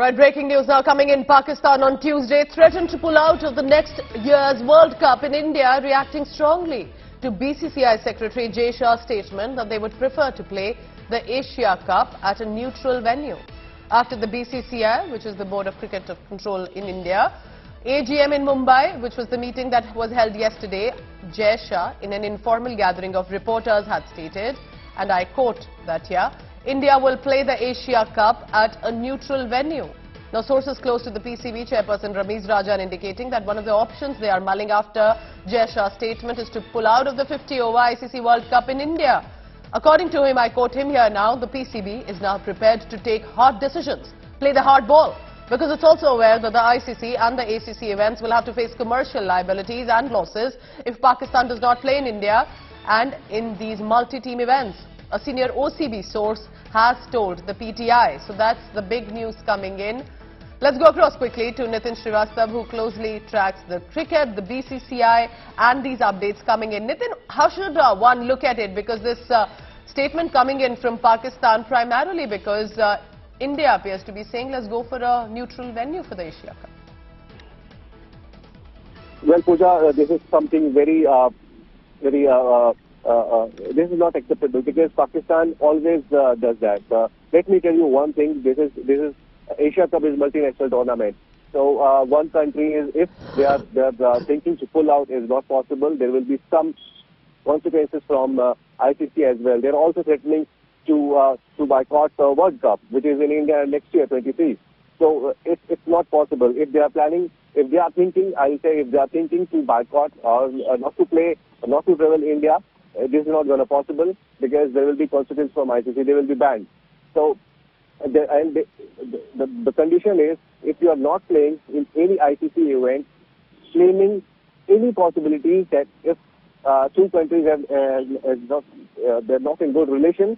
Right, breaking news now coming in. Pakistan on Tuesday threatened to pull out of the next year's World Cup in India, reacting strongly to BCCI Secretary Jay Shah's statement that they would prefer to play the Asia Cup at a neutral venue. After the BCCI, which is the Board of Cricket Control in India, AGM in Mumbai, which was the meeting that was held yesterday, Jay Shah, in an informal gathering of reporters, had stated, and I quote that here, India will play the Asia Cup at a neutral venue. Now, sources close to the PCB chairperson Ramiz Rajan indicating that one of the options they are mulling after Jay Shah's statement is to pull out of the 50-over ICC World Cup in India. According to him, I quote him here now, the PCB is now prepared to take hard decisions, play the hard ball, because it's also aware that the ICC and the ACC events will have to face commercial liabilities and losses if Pakistan does not play in India and in these multi-team events. A senior OCB source has told the PTI. So that's the big news coming in. Let's go across quickly to Nitin Srivastava, who closely tracks the cricket, the BCCI and these updates coming in. Nitin, how should one look at it? Because this statement coming in from Pakistan primarily because India appears to be saying let's go for a neutral venue for the Asia Cup. Well, Pooja, this is something very this is not acceptable because Pakistan always does that. Let me tell you one thing. This is Asia Cup is multinational tournament. So one country is, if they are thinking to pull out, is not possible. There will be some consequences from ICC as well. They are also threatening to boycott the World Cup, which is in India next year, 23. So it's not possible. If they are planning, if they are thinking, I will say, if they are thinking to boycott or not to play, not to travel India, this is not going to possible because there will be consequences from ICC. They will be banned. So, the condition is if you are not playing in any ICC event, claiming any possibility that if two countries they're not in good relations,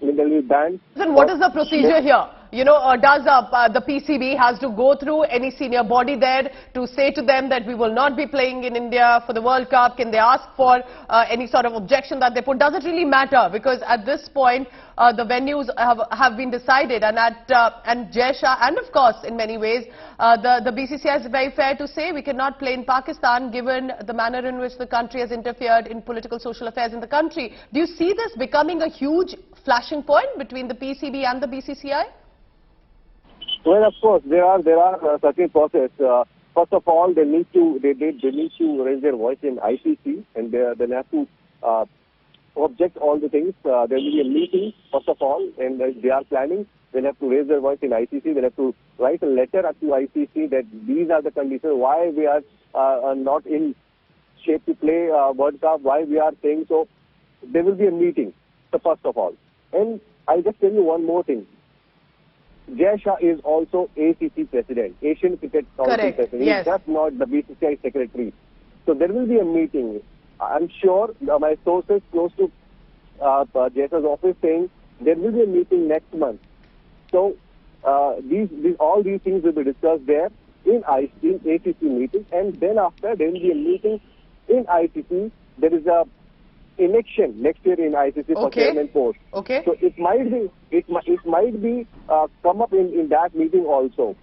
they will be banned. Then what is the procedure here? You know, does the PCB has to go through any senior body there to say to them that we will not be playing in India for the World Cup? Can they ask for any sort of objection that they put? Does it really matter? Because at this point, the venues have been decided, and Jay Shah, and of course, in many ways, the BCCI is very fair to say we cannot play in Pakistan given the manner in which the country has interfered in political social affairs in the country. Do you see this becoming a huge flashing point between the PCB and the BCCI? Well, of course, there are certain process. First of all, they need to raise their voice in ICC, and they have to object all the things. There will be a meeting first of all, and they are planning. They'll have to raise their voice in ICC. They'll have to write a letter up to ICC that these are the conditions why we are not in shape to play World Cup. Why we are saying so. There will be a meeting. So first of all, and I'll just tell you one more thing. Jay Shah is also ACC president, Asian Cricket Council president. Yes. He's just not the BCCI secretary. So there will be a meeting. I'm sure my sources close to Jay Shah's office saying there will be a meeting next month. So all these things will be discussed there in ACC meeting, and then after there will be a meeting in ICC. There is a election next year in ICC for chairman post. Okay. So it might be come up in that meeting also.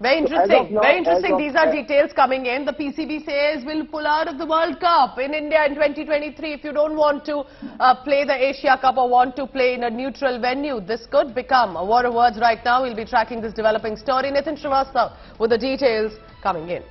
Very interesting. So Very interesting. These are details coming in. The PCB says we'll pull out of the World Cup in India in 2023 if you don't want to play the Asia Cup or want to play in a neutral venue. This could become a war of words right now. We'll be tracking this developing story. Nitin Srivastava with the details coming in.